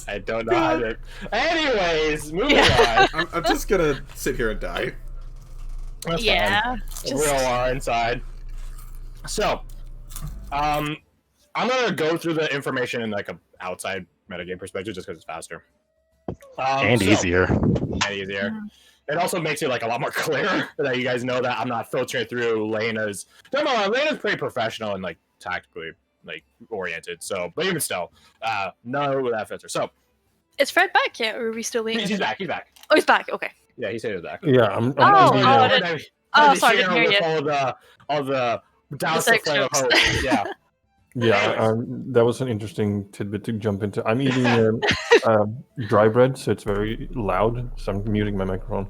I don't know how to... Anyways, moving on. I'm just gonna sit here and die. That's Yeah. fine. We all are inside. So, I'm gonna go through the information in like a outside metagame perspective just because it's faster. And easier. And easier. It also makes it like a lot more clear that you guys know that I'm not filtering through Lena's. No, Lena's pretty professional and like tactically like oriented. So, but even still, no that filter. So, is Fred back yet, or are we still waiting? He's back. He's back. Oh, he's back. Okay. Yeah, he said he was back. Yeah, I'm sorry, I didn't hear you. All the douse the flame of hope. Yeah. Yeah, that was an interesting tidbit to jump into. I'm eating dry bread, so it's very loud, so I'm muting my microphone.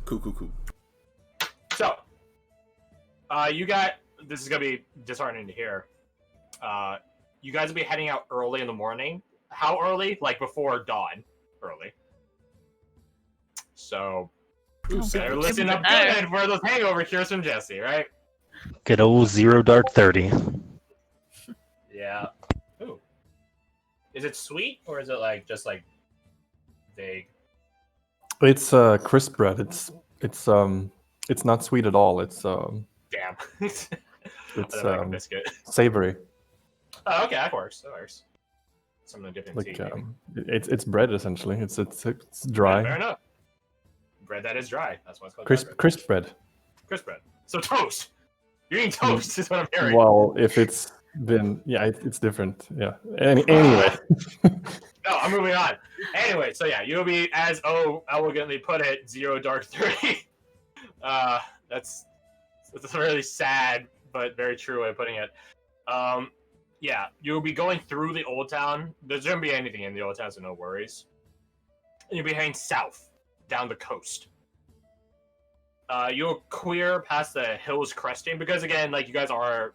Cool. So, you got... This is going to be disheartening to hear. You guys will be heading out early in the morning. How early? Like before dawn. Early. So, better listen up good for those hangover cures from Jesse, right? Good old 0 dark 30. Yeah. Ooh. Is it sweet or is it like just like vague? It's crisp bread. It's not sweet at all. It's damn. it's like a biscuit. Savory. Oh, okay, that works. Something different. Like it's bread essentially. It's dry. Yeah, fair enough. Bread that is dry. That's why it's called crisp bread. Crisp bread. So toast. You're eating toast is what I'm hearing. Well, if it's been, it's different. Yeah. Anyway. No, I'm moving on. Anyway, so yeah, you'll be, as elegantly put it, 0 dark 30. That's a really sad but very true way of putting it. Yeah, you'll be going through the old town. There's gonna be anything in the old town, so no worries. And you'll be heading south down the coast. You'll clear past the hills cresting because again, like you guys are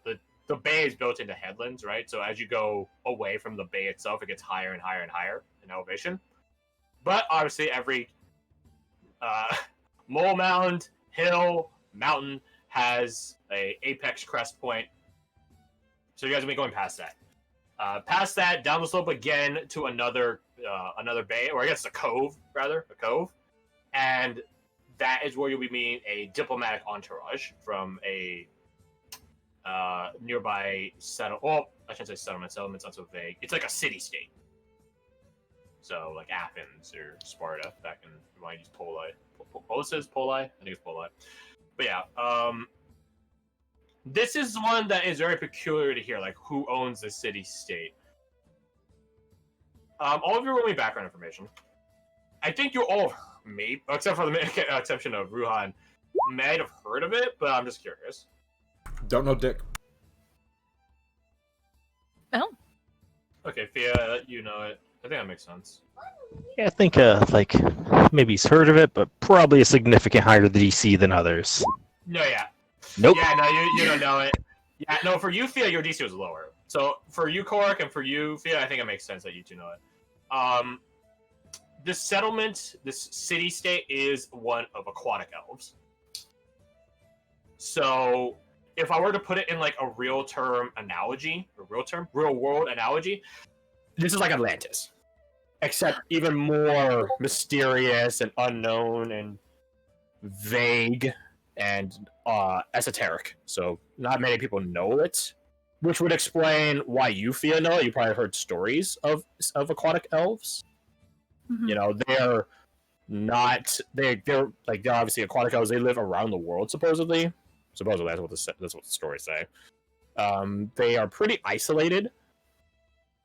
the bay is built into headlands, right? So as you go away from the bay itself, it gets higher and higher and higher in elevation. But obviously, every mole mound, hill, mountain has a apex crest point. So you guys will be going past that. Past that, down the slope again to another bay, or I guess a cove, and that is where you'll be meeting a diplomatic entourage from a nearby settlement. Well, I shouldn't say settlement. Settlement's not so vague. It's like a city-state. So, like Athens or Sparta back in when I used Poli. Poli? I think it's Poli. But yeah, this is one that is very peculiar to hear, like who owns the city-state. All of you will need background information. I think you all, except for the exception of Ruhan, might have heard of it, but I'm just curious. Don't know Dick. Oh. Okay, Fia, you know it. I think that makes sense. Yeah, I think like maybe he's heard of it, but probably a significant higher DC than others. No, yeah. Nope. Yeah, no, you don't know it. Yeah, no, for you, Fia, your DC was lower. So for you, Kork, and for you, Fia, I think it makes sense that you two know it. This settlement, this city-state, is one of aquatic elves. So if I were to put it in like a real-world analogy, this is like Atlantis. Except even more mysterious and unknown and vague and esoteric. So not many people know it, which would explain why you feel know it. You probably heard stories of aquatic elves. Mm-hmm. You know, they're obviously aquatic elves. They live around the world supposedly. Supposedly that's what the stories say. They are pretty isolated.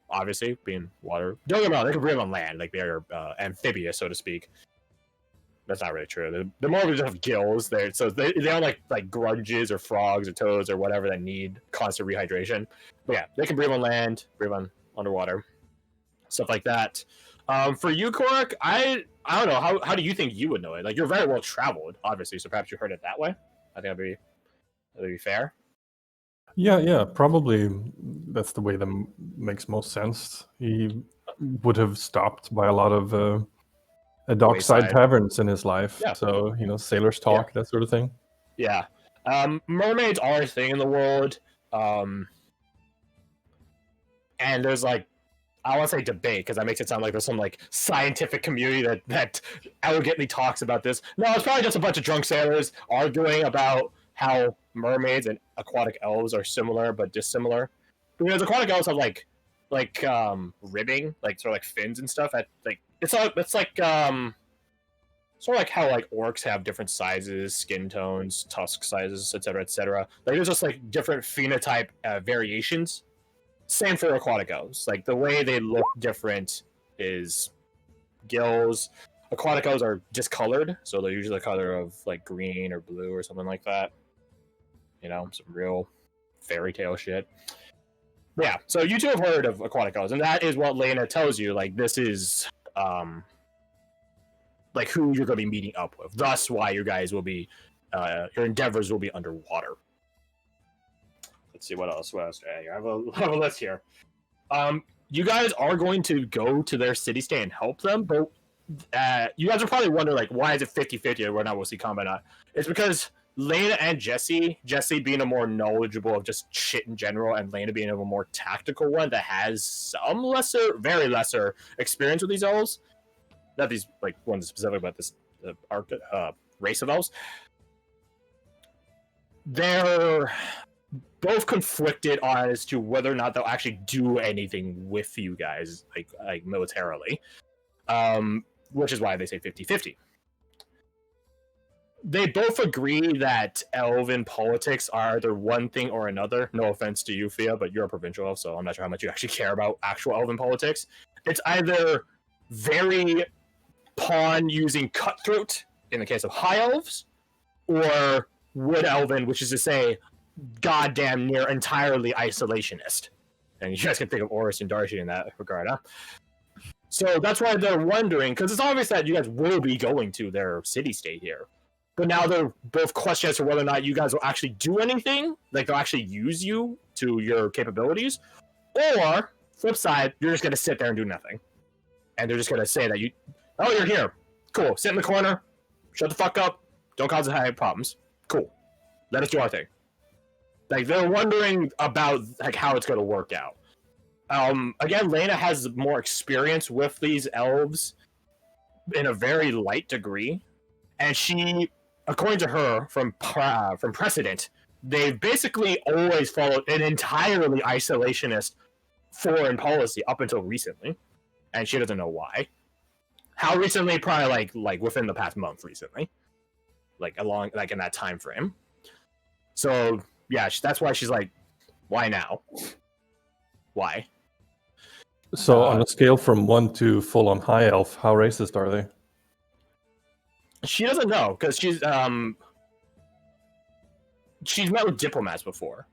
Obviously, being water. Don't get me wrong, they can breathe on land, like they're amphibious, so to speak. That's not really true. They're more of just have gills. They don't like grunges or frogs or toads or whatever that need constant rehydration. But yeah, they can breathe on land, breathe on underwater, stuff like that. For you, Kork, I don't know. How do you think you would know it? Like, you're very well traveled, obviously, so perhaps you heard it that way. I think that'd be fair. Yeah, probably that's the way that makes most sense. He would have stopped by a lot of dockside taverns in his life. Yeah. So, sailors talk, that sort of thing. Yeah. Mermaids are a thing in the world. And there's like, I want to say debate because that makes it sound like there's some like scientific community that elegantly talks about this. No, it's probably just a bunch of drunk sailors arguing about how mermaids and aquatic elves are similar but dissimilar. Because aquatic elves have like ribbing, like sort of like fins and stuff. At like it's like sort of like how like orcs have different sizes, skin tones, tusk sizes, etc., etc. Like there's just like different phenotype variations. Same for aquatic elves. Like the way they look different is gills. Aquatic elves are discolored, so they're usually the color of like green or blue or something like that. You know, some real fairy tale shit. Yeah, so you two have heard of aquatic elves, and that is what Lena tells you. Like this is like who you're going to be meeting up with. Thus, why you guys will be your endeavors will be underwater. Let's see what else. What else? I have a list here. You guys are going to go to their city state and help them, but you guys are probably wondering like, why is it 50-50 and we're not mostly combat? Not? It's because Lena and Jesse being a more knowledgeable of just shit in general, and Lena being a more tactical one that has some very lesser experience with these elves. Not these like ones specific, but this race of elves. They're both conflicted as to whether or not they'll actually do anything with you guys, like militarily. Which is why they say 50-50. They both agree that elven politics are either one thing or another. No offense to you, Fia, but you're a provincial elf, so I'm not sure how much you actually care about actual elven politics. It's either very pawn using cutthroat, in the case of high elves, or wood elven, which is to say, goddamn near entirely isolationist. And you guys can think of Oris and Darcy in that regard, huh? So that's why they're wondering, because it's obvious that you guys will be going to their city-state here. But now they're both questioning as to whether or not you guys will actually do anything, like they'll actually use you to your capabilities, or, flip side, you're just going to sit there and do nothing. And they're just going to say that oh, you're here. Cool. Sit in the corner. Shut the fuck up. Don't cause any problems. Cool. Let us do our thing. Like, they're wondering about like how it's going to work out. Again, Lena has more experience with these elves in a very light degree, and she, according to her, from precedent, they've basically always followed an entirely isolationist foreign policy up until recently, and she doesn't know why. How recently? Probably like within the past month recently, like in that time frame. So yeah, that's why she's like, why now? Why? So on a scale from 1 to full-on high elf, how racist are they? She doesn't know because she's met with diplomats before,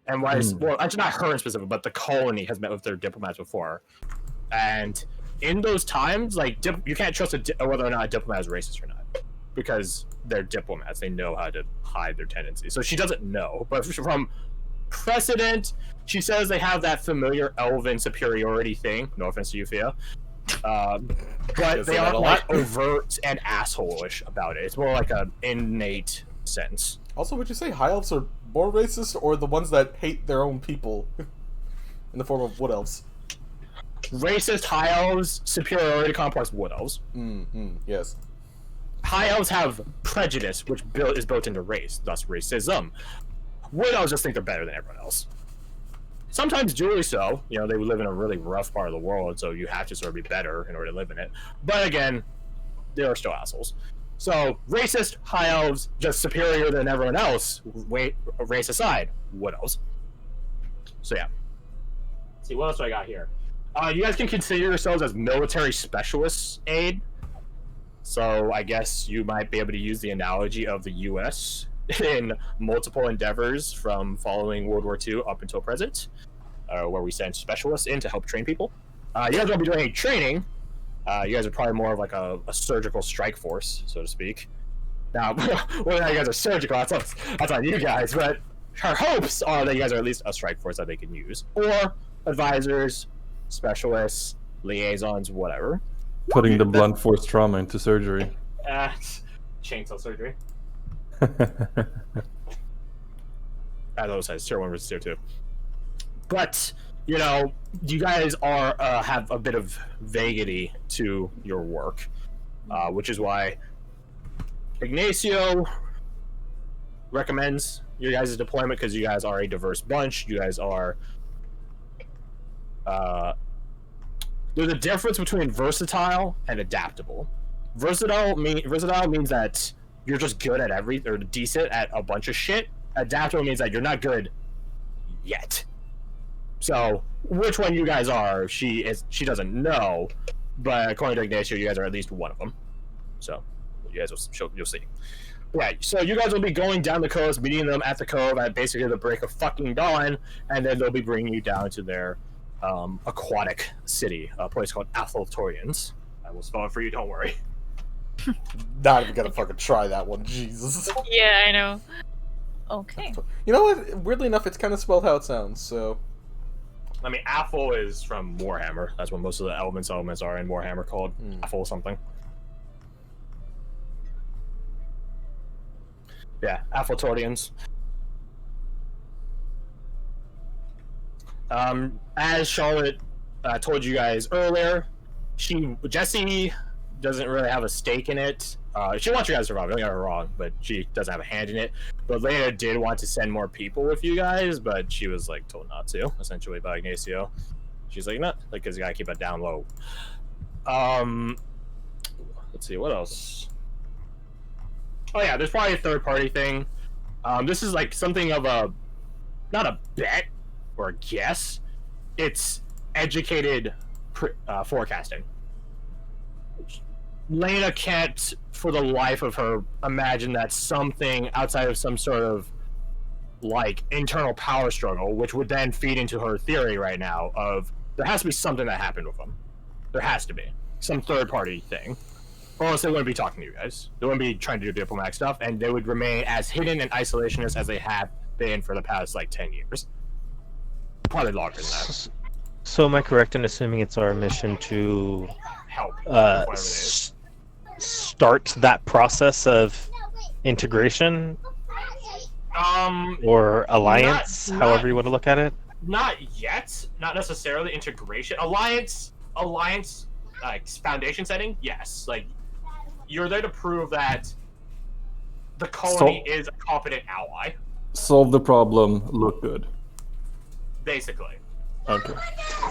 and why? Well, actually not her in specific, but the colony has met with their diplomats before, and in those times, like you can't trust whether or not a diplomat is racist or not, because they're diplomats. They know how to hide their tendencies. So she doesn't know, but from precedent, she says they have that familiar elven superiority thing. No offense to you, Fia. But they aren't like overt and asshole-ish about it. It's more like an innate sense. Also, would you say high elves are more racist, or the ones that hate their own people in the form of wood elves? Racist high elves, superiority complex wood elves. Yes. High elves have prejudice, which is built into race, thus racism. Wood elves just think they're better than everyone else. Sometimes duly so. You know, they live in a really rough part of the world, so you have to sort of be better in order to live in it. But again, they are still assholes. So, racist, high elves, just superior than everyone else, race aside, wood elves. So yeah. Let's see, what else do I got here? You guys can consider yourselves as military specialists, aid. So I guess you might be able to use the analogy of the U.S. in multiple endeavors from following World War II up until present, where we send specialists in to help train people. You guys won't be doing any training. You guys are probably more of like a surgical strike force, so to speak. Now, whether or not you guys are surgical, that's on you guys, but her hopes are that you guys are at least a strike force that they can use. Or advisors, specialists, liaisons, whatever. Putting the blunt force trauma into surgery. Chainsaw surgery. Those sides, tier 1 versus tier 2. But you know, you guys are have a bit of vaguity to your work, which is why Ignacio recommends your guys' deployment, because you guys are a diverse bunch. You guys are there's a difference between versatile and adaptable. Versatile means that you're just good at or decent at a bunch of shit. Adaptable means that you're not good yet. So which one you guys are, she doesn't know, but according to Ignacio, you guys are at least one of them. So you guys you'll see. Right, so you guys will be going down the coast, meeting them at the cove at basically the break of fucking dawn, and then they'll be bringing you down to their aquatic city, a place called Athaltorians. I will spell it for you, don't worry. Not even gonna fucking try that one, Jesus. Yeah, I know. Okay. You know what? Weirdly enough, it's kind of spelled how it sounds, so... I mean, Athel is from Warhammer. That's what most of the elements are in Warhammer called. Athel something. Yeah, Athaltorians. As Charlotte told you guys earlier, Jessie doesn't really have a stake in it. She wants you guys to survive, don't get her wrong, but she doesn't have a hand in it. But Lena did want to send more people with you guys, but she was like told not to, essentially, by Ignacio. She's like, no, because you gotta keep it down low. Let's see, what else? Oh yeah, there's probably a third-party thing. This is like something of a, not a bet or a guess. It's educated forecasting. Lena can't, for the life of her, imagine that something outside of some sort of like internal power struggle, which would then feed into her theory right now of there has to be something that happened with them. There has to be some third-party thing. Or else they wouldn't be talking to you guys. They wouldn't be trying to do diplomatic stuff, and they would remain as hidden and isolationist as they have been for the past, like, 10 years. Probably longer than that. So am I correct in assuming it's our mission to Help. Start that process of integration? Or alliance, however you want to look at it? Not yet. Not necessarily integration. Alliance, like, foundation setting, yes. Like, you're there to prove that the colony is a competent ally. Solve the problem, look good. Basically. Okay.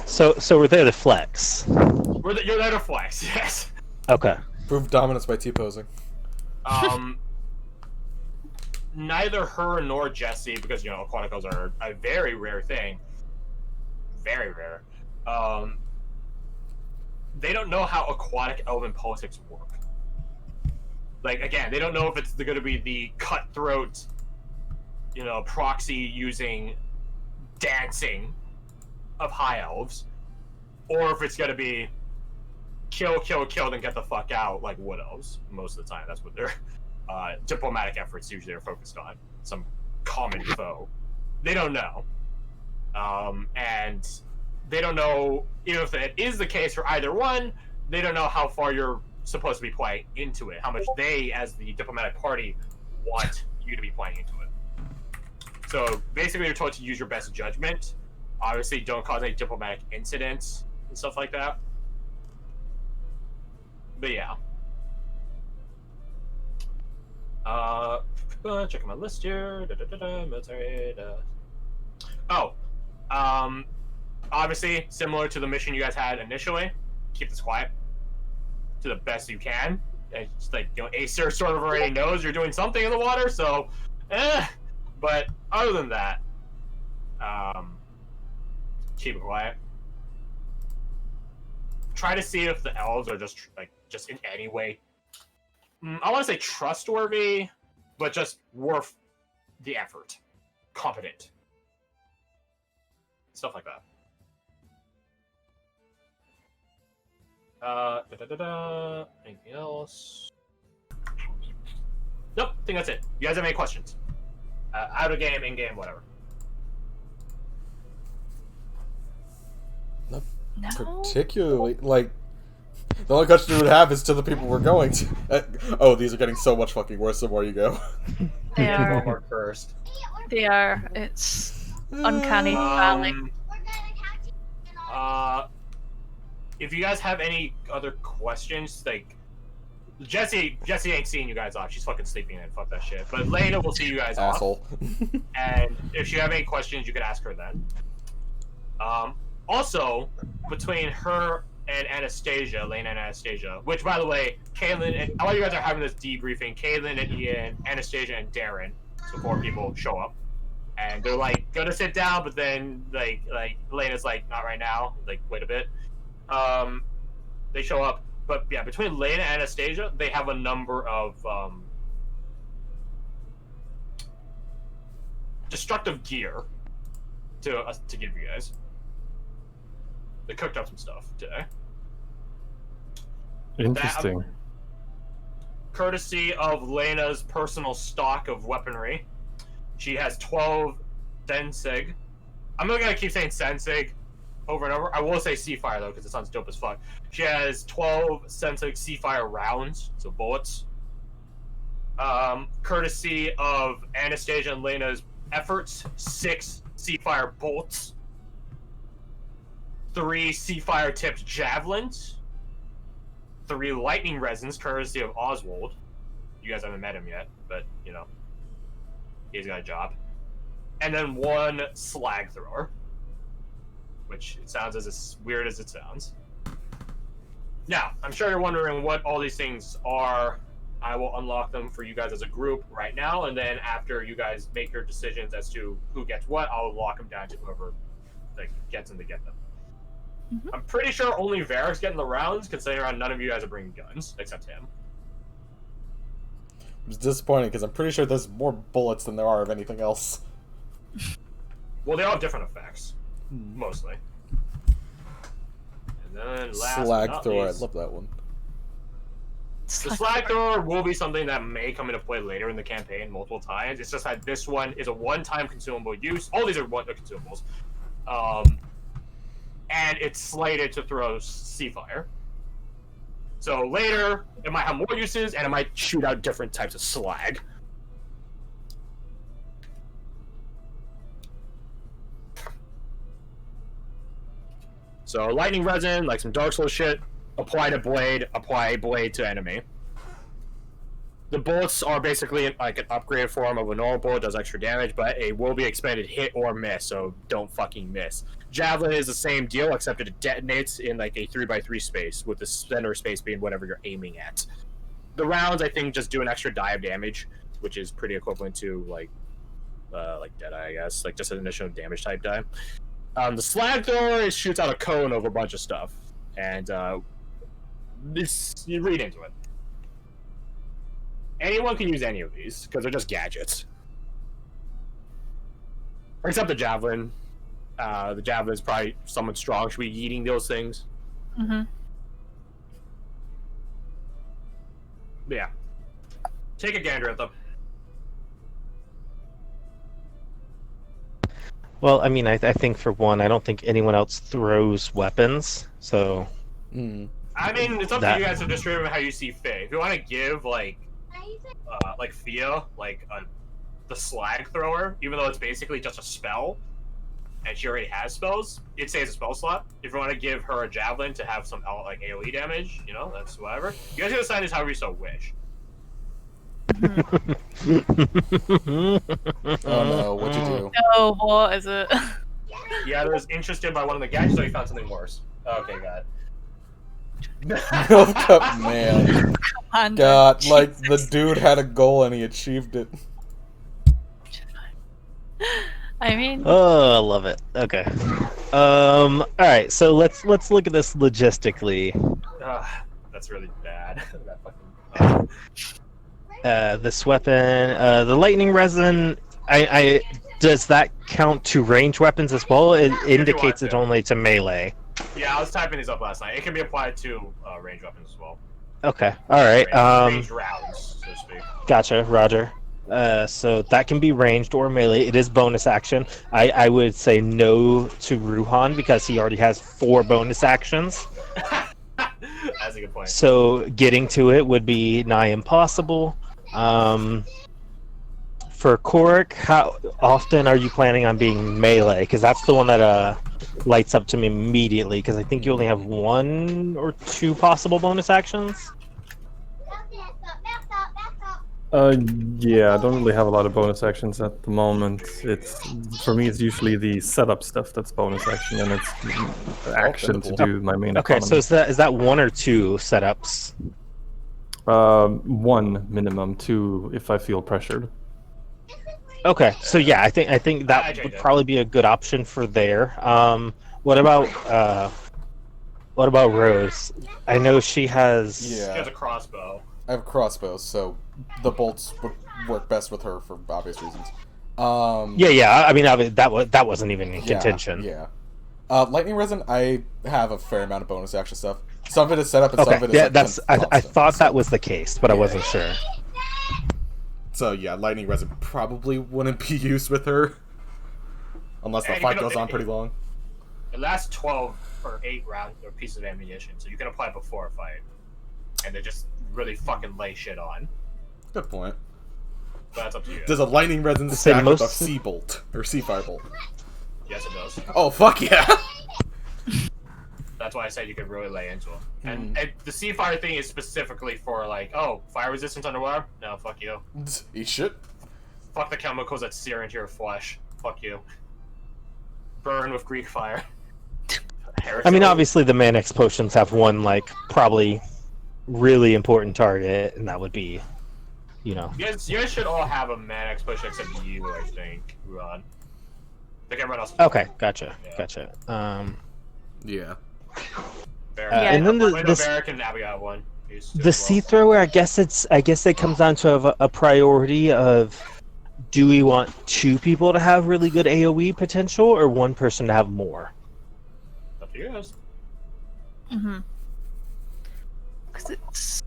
So we're there to flex. You're there to flex, yes. Okay. Prove dominance by T-posing. Neither her nor Jessie, because, you know, aquaticals are a very rare thing. Very rare. They don't know how aquatic elven politics work. Like, again, they don't know if it's going to be the cutthroat, you know, proxy using dancing of high elves, or if it's going to be kill, then get the fuck out like wood elves. Most of the time, that's what their diplomatic efforts usually are focused on. Some common foe. They don't know. And they don't know, even if it is the case for either one, they don't know how far you're supposed to be playing into it, how much they, as the diplomatic party, want you to be playing into it. So basically you're told to use your best judgment. Obviously don't cause any diplomatic incidents and stuff like that. But yeah. Checking my list here. Military. Obviously, similar to the mission you guys had initially, keep this quiet to the best you can. It's like, you know, Acer sort of already knows you're doing something in the water, so, But other than that, keep it quiet. Try to see if the elves are just in any way, I want to say trustworthy, but just worth the effort, competent, stuff like that. Anything else? Nope, I think that's it. You guys have any questions? Out of game, in game, whatever. Not No. particularly. Like, the only question we would have is to the people we're going to. Oh, these are getting so much fucking worse the more you go. They are. Walmart first. They are. It's uncanny valley. If you guys have any other questions, like Jesse ain't seeing you guys off. She's fucking sleeping in. Fuck that shit. But Lena will see you guys Asshole. off. And if you have any questions, you could ask her then. Also, between her and Anastasia, Lena and Anastasia, which, by the way, Kaylin and all you guys are having this debriefing. Kaylin and Ian, Anastasia and Darren, so 4 people show up, and they're like gonna sit down, but then like Lena's like, not right now, like wait a bit. They show up, but yeah, between Lena and Anastasia, they have a number of destructive gear to give you guys. They cooked up some stuff today. Interesting. Courtesy of Lena's personal stock of weaponry, she has 12 Sensig. I'm not gonna keep saying Sensig over and over. I will say Seafire though, because it sounds dope as fuck. She has 12 Sensig Seafire rounds, so bullets. Courtesy of Anastasia and Lena's efforts, 6 Seafire bolts. 3 Seafire tipped javelins, 3 lightning resins, courtesy of Oswald. You guys haven't met him yet, but you know, he's got a job. And then 1 slag thrower, which it sounds as weird as it sounds. Now, I'm sure you're wondering what all these things are. I will unlock them for you guys as a group right now, and then after you guys make your decisions as to who gets what, I'll lock them down to whoever gets them to get them. Mm-hmm. I'm pretty sure only Varric's getting the rounds, considering none of you guys are bringing guns, except him. It's disappointing because I'm pretty sure there's more bullets than there are of anything else. Well, they all have different effects, mostly. And then last Slag thrower, I least, love that one. the slag thrower will be something that may come into play later in the campaign multiple times. It's just that this one is a one-time consumable use. All these are consumables. And it's slated to throw Seafire. So later, it might have more uses, and it might shoot out different types of slag. So lightning resin, like some Dark Souls shit, apply to blade, apply blade to enemy. The bullets are basically like an upgraded form of a normal bullet, does extra damage, but it will be expended hit or miss, so don't fucking miss. Javelin is the same deal, except it detonates in like a 3x3 space, with the center space being whatever you're aiming at. The rounds, I think, just do an extra die of damage, which is pretty equivalent to like Deadeye, I guess, like just an initial damage type die. The slag thrower shoots out a cone over a bunch of stuff, and you read into it. Anyone can use any of these, because they're just gadgets. Except the javelin. The javelin is probably someone strong should be eating those things. Mm-hmm. But yeah. Take a gander at them. Well, I mean, I think for one, I don't think anyone else throws weapons, so... I mean, it's up to you guys to distribute how you see fit. If you want to give, like Thea, the slag thrower, even though it's basically just a spell, and she already has spells, it saves a spell slot. If you want to give her a javelin to have some AoE damage, you know, that's whatever. You guys can decide this however you so wish. Oh no, what'd you do? Oh, what is it? Yeah, I was interested by one of the gadgets, so you found something worse. Okay, God. Milk Cup Man. And, God, like the dude had a goal and he achieved it. I mean, Oh, I love it. Okay. All right. So let's look at this logistically. That's really bad. That fucking, This weapon, the lightning resin. I does that count to range weapons as well? It indicates it only to melee. Yeah, I was typing these up last night. It can be applied to range weapons as well. Okay. All right. Range rounds, so to speak. Gotcha. Roger. So that can be ranged or melee. It is bonus action. I would say no to Ruhan because he already has 4 bonus actions. That's a good point. So getting to it would be nigh impossible. for Korik, how often are you planning on being melee? Because that's the one that lights up to me immediately. Because I think you only have 1 or 2 possible bonus actions. Yeah, I don't really have a lot of bonus actions at the moment. For me, it's usually the setup stuff that's bonus action, and it's action to do my main Okay, so economy. is that 1 or 2 setups? 1 minimum, 2 if I feel pressured. Okay, so yeah, I think that would probably be a good option for there. What about Rose? I know she has. She Yeah, has a crossbow. I have crossbows, so the bolts would work best with her for obvious reasons. Yeah. I mean, that wasn't even in contention. Yeah. Lightning resin, I have a fair amount of bonus action stuff. Some of it is set up, and some Okay, of it is yeah, like that's. I constant, thought so- that was the case, but I wasn't sure. So yeah, lightning resin probably wouldn't be used with her, unless the And fight goes on pretty long. It lasts 12 or 8 rounds or pieces of ammunition, so you can apply it before a fight, and they just really fucking lay shit on. Good point. But that's up to you. Does a lightning resin Say stack with a most- sea bolt or sea fire bolt? Yes, it does. Oh fuck yeah! That's why I said you could really lay into them. And the sea fire thing is specifically for like, oh, fire resistance underwater? No, fuck you. Eat shit. Fuck the chemicals that sear into your flesh. Fuck you. Burn with Greek fire. I mean, obviously the Manix potions have one like probably really important target, and that would be, You guys should all have a Manix push except you, I think, Ron. I think everyone else. Okay, gotcha. Yeah. And then this Barrack and Abigail have one. the sea thrower. I guess it comes down to a priority of, do we want 2 people to have really good AOE potential, or 1 person to have more? Up to you guys. Mm-hmm. Because it's.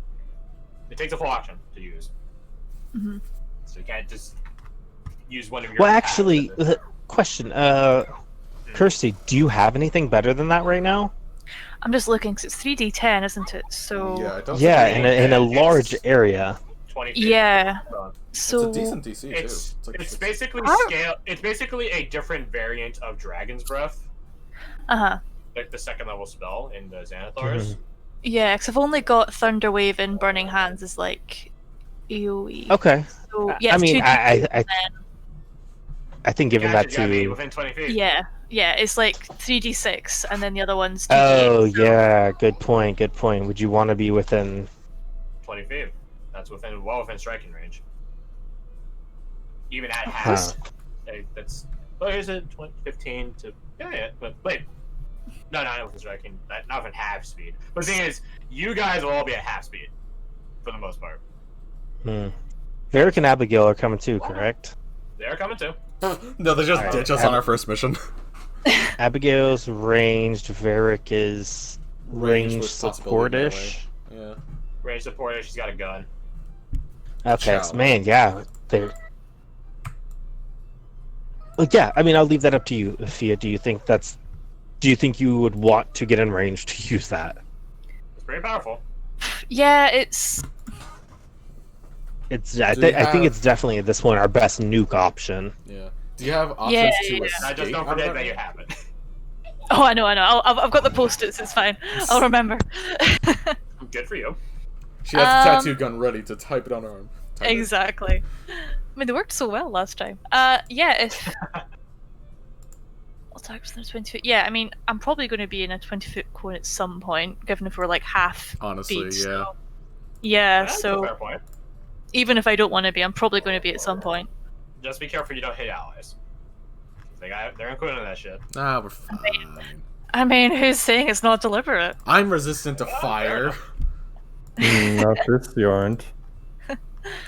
It takes a full action to use, Mm-hmm. so you can't just use one of your. Well, attacks actually, and then- question. Kirsty, do you have anything better than that right now? I'm just looking because it's 3d10, isn't it? So. Yeah, it does. Yeah, look in a It's- large area. 20 feet. Yeah. It's So. a decent DC too. It's like it's six- basically I- scale. It's basically a different variant of Dragon's Breath, Uh huh. like the 2nd level spell in the Xanathars. Yeah, because I've only got Thunderwave and Burning Hands as like AoE. Okay. So, yeah, I it's mean, 2d10. I think given that You gotta be to. within 20 feet. Yeah, it's like 3d6, and then the other one's 2d8. Oh so- yeah, good point. Would you want to be within? 20 feet. That's well within striking range. Even at Huh. half. That's. Well, here's it 20, 15 to. Yeah, but wait. No, not within striking. Not within half speed. But the thing is, you guys will all be at half speed. For the most part. Varric and Abigail are coming too, correct? They're coming too. No, they just Alright. ditch us on our first mission. Abigail's ranged. Varric is ranged with flexibility in that support-ish. way. Yeah. Range supporter, she's got a gun. Okay, so, Challenge. man, yeah, they're. Well, yeah, I mean, I'll leave that up to you, Fia. Do you think you would want to get in range to use that? It's pretty powerful. Yeah, it's. It's. Do you I think have- it's definitely at this point our best nuke option. Yeah. Do you have options Yeah, to yeah. escape? I just don't out of forget that that you range? have it. Oh, I know. I've got the post-its. It's fine. I'll remember. Good for you. She has the tattoo gun ready to type it on her arm. Type it. Exactly. I mean, they worked so well last time. Yeah. If. What types are 20 foot? Yeah, I mean, I'm probably going to be in a 20-foot cone at some point, given if we're like half Honestly, beat. yeah. So. Yeah. That's a So fair point. even if I don't want to be, I'm probably going to be at some point. Just be careful you don't hit allies. They're included in that shit. Ah, we're fine. I mean, who's saying it's not deliberate? I'm resistant to fire. Not this, you aren't.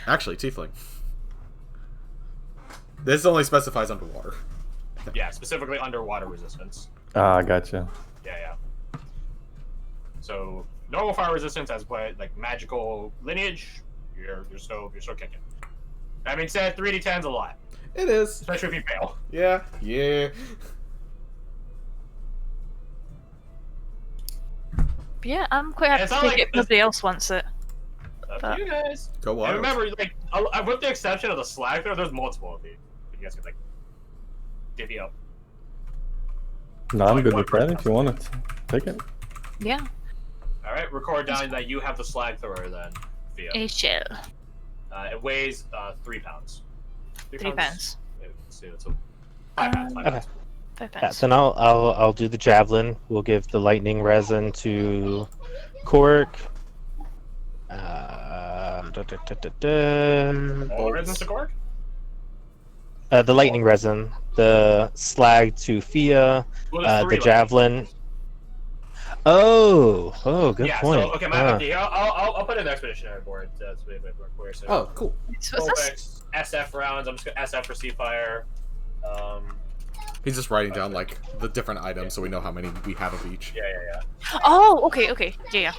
Actually, tiefling. This only specifies underwater. Yeah, specifically underwater resistance. Ah, gotcha. Yeah. So normal fire resistance as like magical lineage, you're still kicking. That being said, 3d10's a lot, It is. especially if you fail. Yeah. Yeah. But yeah, I'm quite happy It's to not take like it if nobody else wants it. Up But- to you guys. Go And wild. remember, like, with the exception of the slag thrower, there's multiple of these. You guys can like divvy up. No, I'm Like good one with that. person. If you want it, take it. Yeah. All right, record down that you have the slag thrower then, Fia. A shell. It weighs 3 pounds. 3 pounds. Yeah, let's see, that's 5 pounds. 5 Okay. pounds. 5 Yeah, pounds. then I'll do the javelin. We'll give the lightning resin to Cork. All resins to Gorg? The lightning resin. The slag to Fia. Well, there's The 3 left. javelin. Oh, good Yeah, point. so, okay, I'll put it in the expeditionary board. That's way more clear. So, Oh, cool. So what's this? SF rounds. I'm just gonna SF for Seafire. He's just writing down like the different items so we know how many we have of each. Yeah. Oh, okay. Yeah.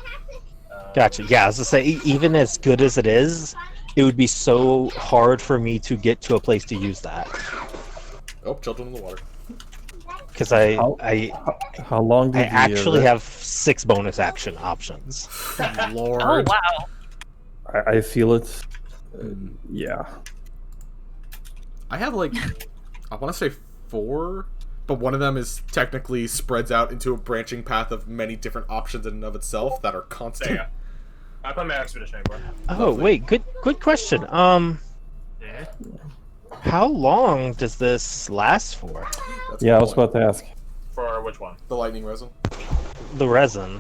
Gotcha. Yeah, I was to say, even as good as it is, it would be so hard for me to get to a place to use that. Oh, children in the water. Because How long did I the, actually have 6 bonus action options. Lord. Oh wow. I feel it. Yeah. I have like, I want to say 4, but one of them is technically spreads out into a branching path of many different options in and of itself that are There constant. you go. I put my expeditionary board. Oh, wait, good question. Yeah. How long does this last for? That's a Yeah, I good was point. about to ask. For which one? The lightning resin. The resin.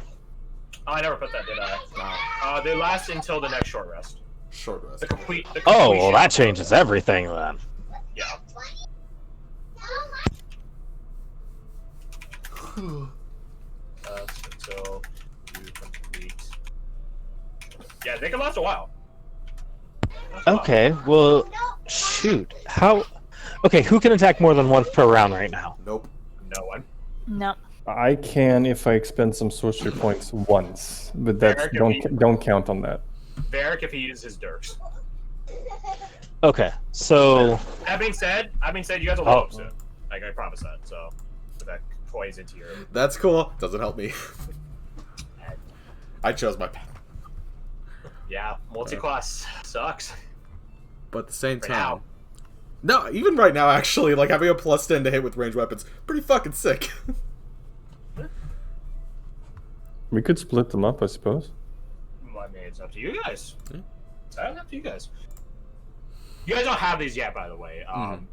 Oh, I never put that, did I? They last until the next short rest. Short rest. The complete. Oh, well, that changes everything then. Yeah. Until you complete. Yeah, they can last a while. Okay, well, shoot. How? Okay, who can attack more than once per round right now? Nope. No one. No. I can if I expend some sorcery points once, but that's Eric, if don't count on that. Varric if he uses his dirks. Okay, so That being said, you guys will level up soon. Like I promise that. So if that plays into your. That's cool. Doesn't help me. I chose my path. Yeah, multi-class sucks. But at the same For time. No, even right now, actually, like having a +10 to hit with ranged weapons, pretty fucking sick. We could split them up, I suppose. Well, I mean, it's up to you guys. Yeah. It's up to you guys. You guys don't have these yet, by the way.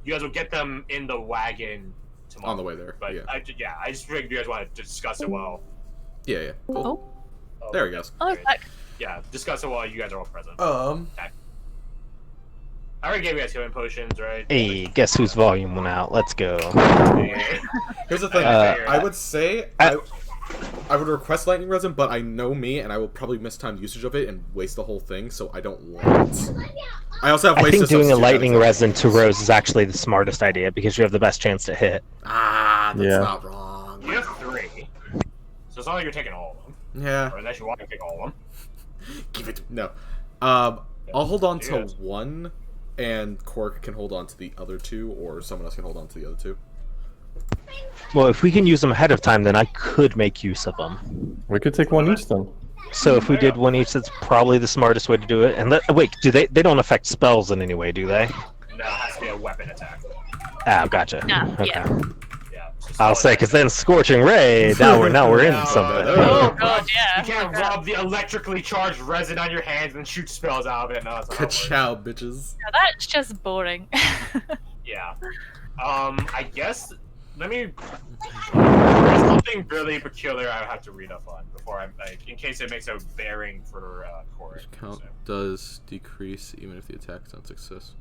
You guys will get them in the wagon tomorrow. On the way there. But Yeah. I just figured you guys want to discuss it while. Yeah. Cool. Oh, There he goes. oh, back. Yeah, discuss it while you guys are all present. I already gave you guys healing potions, right? hey, guess whose volume went out? Let's go. Here's the thing. I would say I would request lightning resin, but I know me, and I will probably miss time usage of it and waste the whole thing. So I don't want it. I also have I ways think to doing a substitute lightning that. resin to Rose is actually the smartest idea because you have the best chance to hit. Ah, that's Yeah. not wrong. You have 3. So it's not like you're taking all of them. Yeah. Or unless you want to take all of them. Give it. No. I'll hold on to Yes. 1, and Cork can hold on to the other 2, or someone else can hold on to the other 2. Well, if we can use them ahead of time, then I could make use of them. We could take one each then. So if we did one each, that's probably the smartest way to do it. And wait, they don't affect spells in any way, do they? No, it has to be a weapon attack. Ah, gotcha. Yeah, Okay. yeah. Yeah. I'll say, because then Scorching Ray, now we're in No, something. no. Oh god, yeah. You can't rub the electrically charged resin on your hands and shoot spells out of it. No, that's not how it works. Ka-chow, bitches. Now that's just boring. Yeah. I guess let me. There's something really peculiar I have to read up on before I'm like, in case it makes a bearing for Corey. Count does decrease even if the attack is unsuccessful.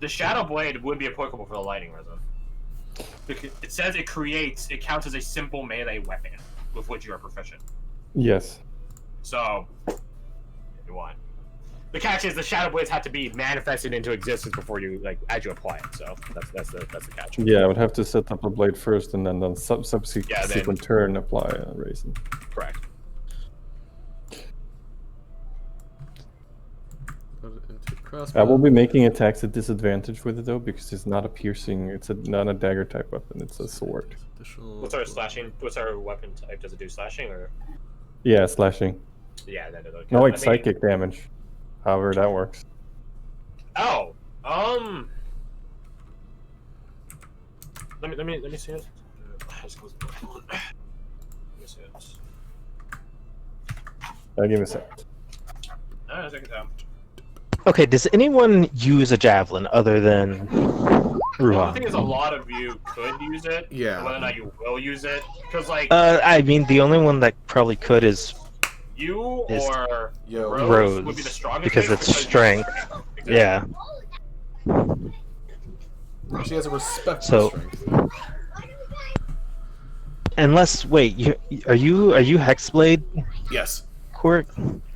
The Shadow Blade would be applicable for the lightning resin. Because it says it counts as a simple melee weapon with which you are proficient. Yes. So, if you want. The catch is the Shadow Blades have to be manifested into existence before you as you apply it. So that's the catch. Yeah, I would have to set up a blade first, and then subsequent Yeah, then- turn apply a raisin. Correct. Put it into I crossbow. will be making attacks at disadvantage with it though, because it's not a piercing. It's not a dagger type weapon. It's a sword. Additional- What's our slashing? What's our weapon type? Does it do slashing or? Yeah, slashing. Yeah, that doesn't No, count. it's psychic damage. However that works. Oh, let me see it. Let me see it. Give me a sec. Take it down. Okay, does anyone use a javelin other than The Ruhan? thing is, a lot of you could use it. Yeah. Whether or not you will use it, because like I mean, the only one that probably could is you is- or Yo. Rose would be the strongest because thing it's strength. Exactly. Yeah. She has a respectable So- strength. Unless, wait, are you Hexblade, Yes. Court?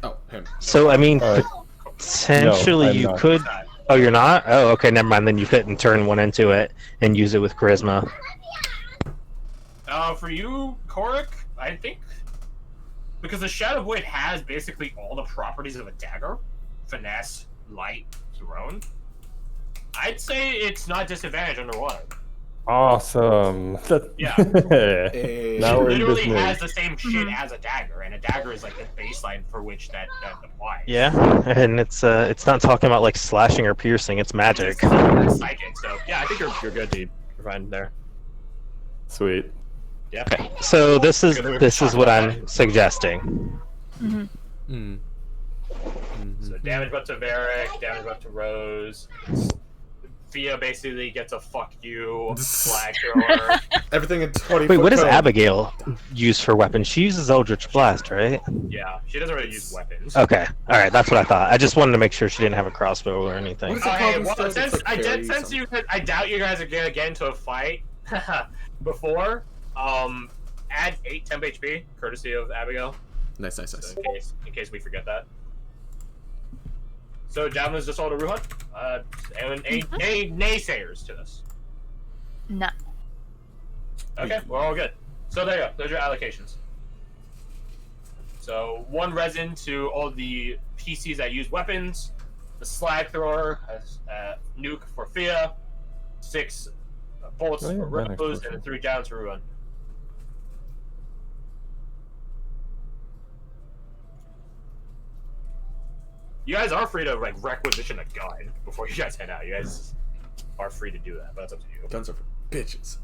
Oh, him. So I mean, Uh, potentially No, I'm you not. could. Oh, you're not? Oh, okay, never mind. Then you couldn't turn one into it and use it with charisma. For you, Korik, I think because the Shadow Blade has basically all the properties of a dagger: finesse, light, thrown. I'd say it's not disadvantage underwater. Awesome. Yeah. Hey. Now It we're in literally business. has the same shit as a dagger, and a dagger is like the baseline for which that applies. Yeah, and it's not talking about like slashing or piercing. It's magic. It's psychic, so yeah, I think you're good, dude. You're fine there. Sweet. Yeah. So this is what I'm suggesting. Mm. So damage up to Varric, damage up to Rose. Fia basically gets a fuck you, flag thrower. Everything in 20 Wait, foot what does cone. Abigail use for weapons? She uses Eldritch Blast, right? Yeah, she doesn't really use weapons. Okay, all right, that's what I thought. I just wanted to make sure she didn't have a crossbow or anything. What is Oh, it hey, called well, instead? since It's like I did, parry since you, I doubt you guys are gonna get into a fight before. Add 8 temp HP, courtesy of Abigail, Nice. so in case we forget that. So Javelin's just all to Ruhan, and any naysayers to this. No. Okay, we're all good. So there you go. Those are your allocations. So 1 resin to all the PCs that use weapons. The slag thrower has nuke for Fia. 6 bullets Oh, yeah, for that Rose, makes and 3 javelins for Ruhan. You guys are free to like requisition a gun before you guys head out. You guys are free to do that, but that's up to you. Guns are for bitches.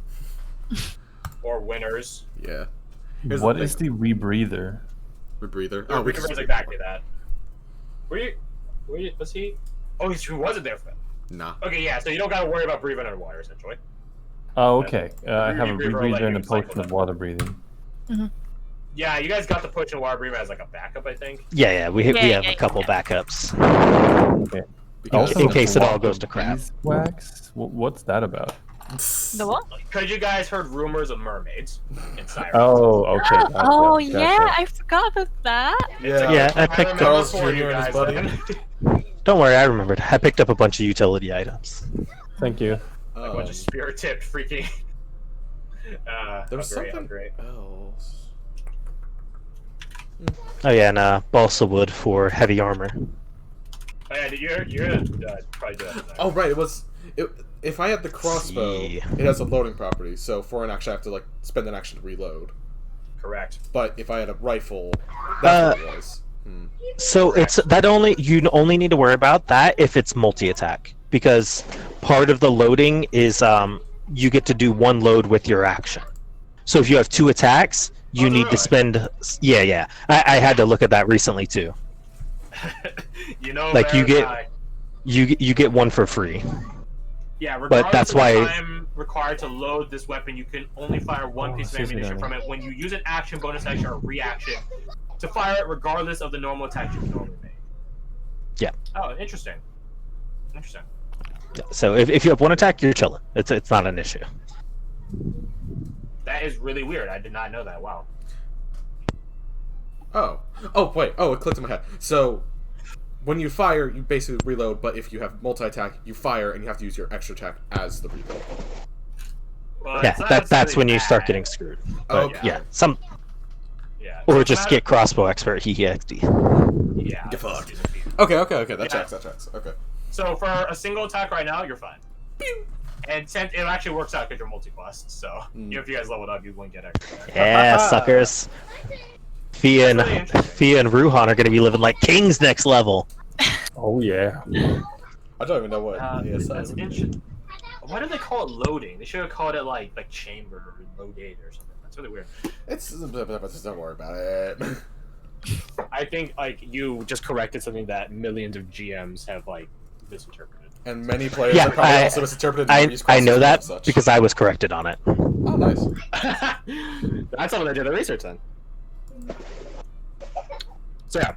Or winners. Yeah. Here's What the is the rebreather? rebreather? Oh, we Rebreather just is exactly that. Were you? Was he? Oh, he wasn't there for that. Nah. Okay, yeah. So you don't gotta worry about breathing underwater, essentially. Oh, okay. I have a Rebreather will let rebreather and you a cycle potion of that. water breathing. Yeah, you guys got the potion of water breathing as like a backup, I think. Yeah, we have Yeah, a couple backups Okay. Because in case it all block goes of to crap. beeswax? What's that about? The what? Because you guys heard rumors of mermads in Sirens. Oh, okay. Gotcha, Oh gotcha. yeah, I forgot about that. Yeah. Yeah, I picked remember Carl's for Jr. you and his guys buddy. then. Don't worry, I remembered. I picked up a bunch of utility items. Thank you. Like a bunch of spirit tipped freaking. There was great, something great. else. Oh yeah, and balsa wood for heavy armor. Oh, yeah, you're probably do that. Oh right, if I had the crossbow, See. it has a loading property. So for an action, I have to like spend an action to reload. Correct. But if I had a rifle, that's what it was. So it's you only need to worry about that if it's multi-attack, because part of the loading is you get to do 1 load with your action. So if you have 2 attacks, you need to spend. Yeah. I had to look at that recently too. You know, Like, you there's, get- You get 1 for free. Yeah, regardless that's of the why- time required to load this weapon, you can only fire 1 piece of excuse me, ammunition Danny. from it when you use an action, bonus action, or reaction to fire it, regardless of the normal attack you can normally make. Yeah. Oh, interesting. Interesting. So if you have 1 attack, you're chilling. It's not an issue. That is really weird. I did not know that. Wow. Oh wait. Oh, it clicked in my head. So when you fire, you basically reload. But if you have multi-attack, you fire and you have to use your extra attack as the reload. Well, Yeah, it's not that's necessarily when you start bad. getting screwed. Oh, But okay. yeah, Yeah. or It's just not- get crossbow expert. XD. Yeah. Get fucked. just use a few. Okay. That Yeah. tracks. Okay. So for a single attack right now, you're fine. And since it actually works out because you're multi-class, so if you guys leveled up, you wouldn't get extra. Yeah, suckers. Fia and Ruhan are going to be living like kings next level. Oh yeah. I don't even know what that's ASI would be. interesting. Why do they call it loading? They should have called it like chamber or loaded or something. That's really weird. Just don't worry about it. I think like you just corrected something that millions of GMs have like misinterpreted. And many players have probably also misinterpreted. I know that because I was corrected on it. Oh, nice. That's someone that did the research then. So yeah,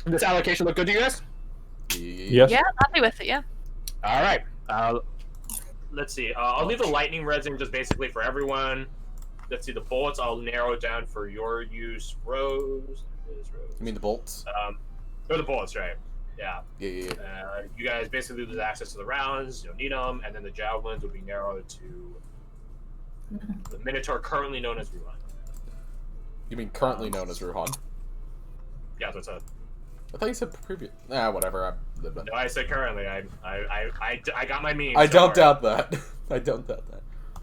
this allocation look good to you guys? Yes. Yeah, happy with it. Yeah. All right. Let's see. I'll leave the lightning resin just basically for everyone. Let's see. The bullets I'll narrow it down for your use. Rose. You mean the bolts? Or the bullets, right? Yeah. Yeah. You guys basically lose access to the rounds. You don't need them, and then the javelins will be narrowed to the Minotaur currently known as Ruhan. You mean currently known as Ruhan? Yeah, that's it. I thought you said previous. Nah, whatever. No, I said currently. I got my meme. I don't doubt that. I don't doubt that.